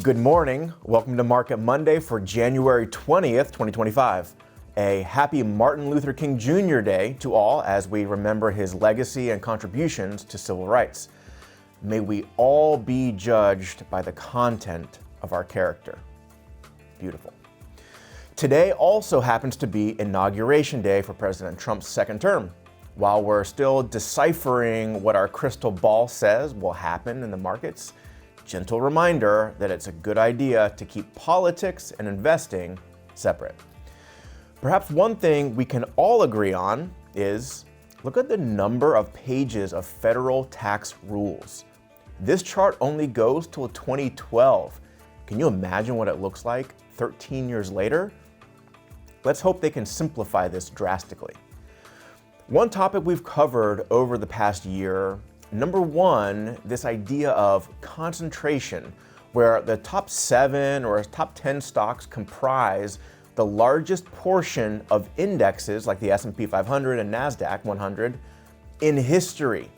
Good morning. Welcome to Market Monday for January 20th, 2025. A happy Martin Luther King Jr. Day to all as we remember his legacy and contributions to civil rights. May we all be judged by the content of our character. Beautiful. Today also happens to be Inauguration Day for President Trump's second term. While we're still deciphering what our crystal ball says will happen in the markets, gentle reminder that it's a good idea to keep politics and investing separate. Perhaps one thing we can all agree on is look at the number of pages of federal tax rules. This chart only goes till 2012. Can you imagine what it looks like 13 years later? Let's hope they can simplify this drastically. One topic we've covered over the past year, number one, this idea of concentration, where the top 7 or top 10 stocks comprise the largest portion of indexes like the S&P 500 and NASDAQ 100 in history.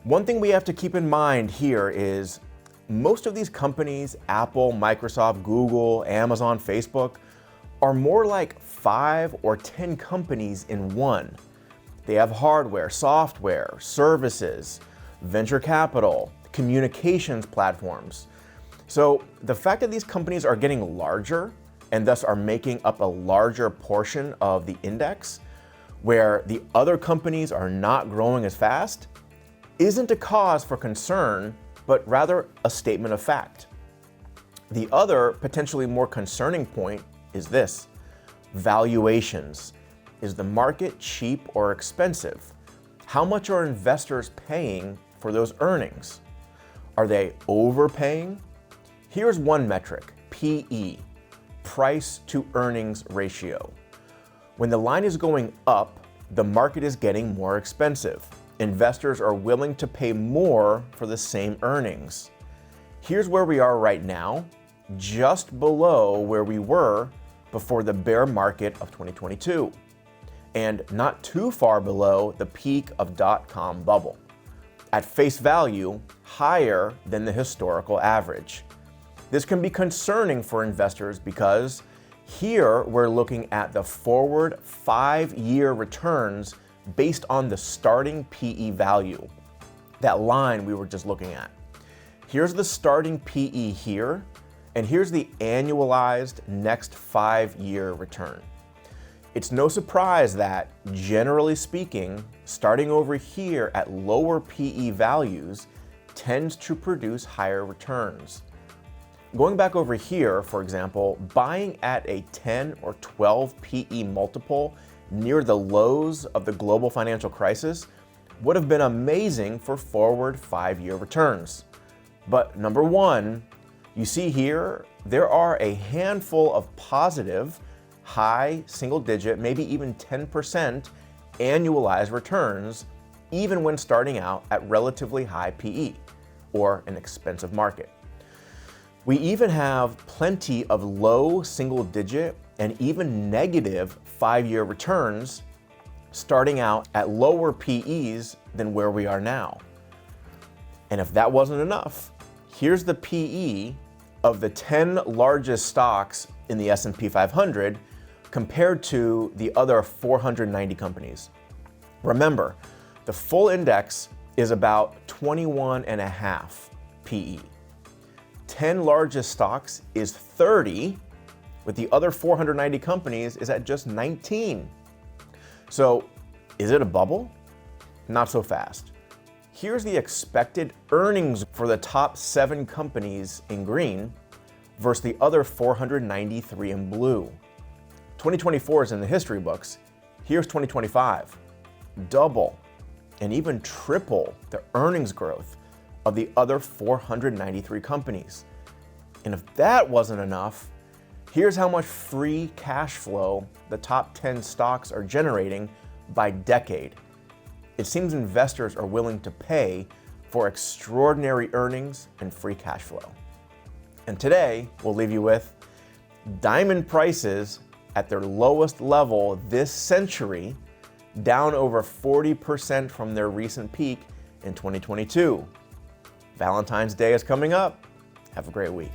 One thing we have to keep in mind here is most of these companies, Apple, Microsoft, Google, Amazon, Facebook, are more like 5 or 10 companies in one. They have hardware, software, services, venture capital, communications platforms. So the fact that these companies are getting larger and thus are making up a larger portion of the index, where the other companies are not growing as fast, isn't a cause for concern, but rather a statement of fact. The other potentially more concerning point is this: valuations. Is the market cheap or expensive? How much are investors paying for those earnings? Are they overpaying? Here's one metric, PE, price to earnings ratio. When the line is going up, the market is getting more expensive. Investors are willing to pay more for the same earnings. Here's where we are right now, just below where we were before the bear market of 2022. And not too far below the peak of dot-com bubble. At face value, higher than the historical average. This can be concerning for investors because here we're looking at the forward 5-year returns based on the starting PE value, that line we were just looking at. Here's the starting PE here, and here's the annualized next 5-year return. It's no surprise that, generally speaking, starting over here at lower PE values tends to produce higher returns. Going back over here, for example, buying at a 10 or 12 PE multiple near the lows of the global financial crisis would have been amazing for forward 5-year returns. But number one, you see here, there are a handful of positive, high single-digit, maybe even 10% annualized returns, even when starting out at relatively high PE, or an expensive market. We even have plenty of low single-digit and even negative 5-year returns starting out at lower PEs than where we are now. And if that wasn't enough, here's the PE of the 10 largest stocks in the S&P 500 compared to the other 490 companies. Remember, the full index is about 21.5 PE. 10 largest stocks is 30, with the other 490 companies is at just 19. So, is it a bubble? Not so fast. Here's the expected earnings for the top 7 companies in green versus the other 493 in blue. 2024 is in the history books. Here's 2025. Double and even triple the earnings growth of the other 493 companies. And if that wasn't enough, here's how much free cash flow the top 10 stocks are generating by decade. It seems investors are willing to pay for extraordinary earnings and free cash flow. And today, we'll leave you with diamond prices at their lowest level this century, down over 40% from their recent peak in 2022. Valentine's Day is coming up. Have a great week.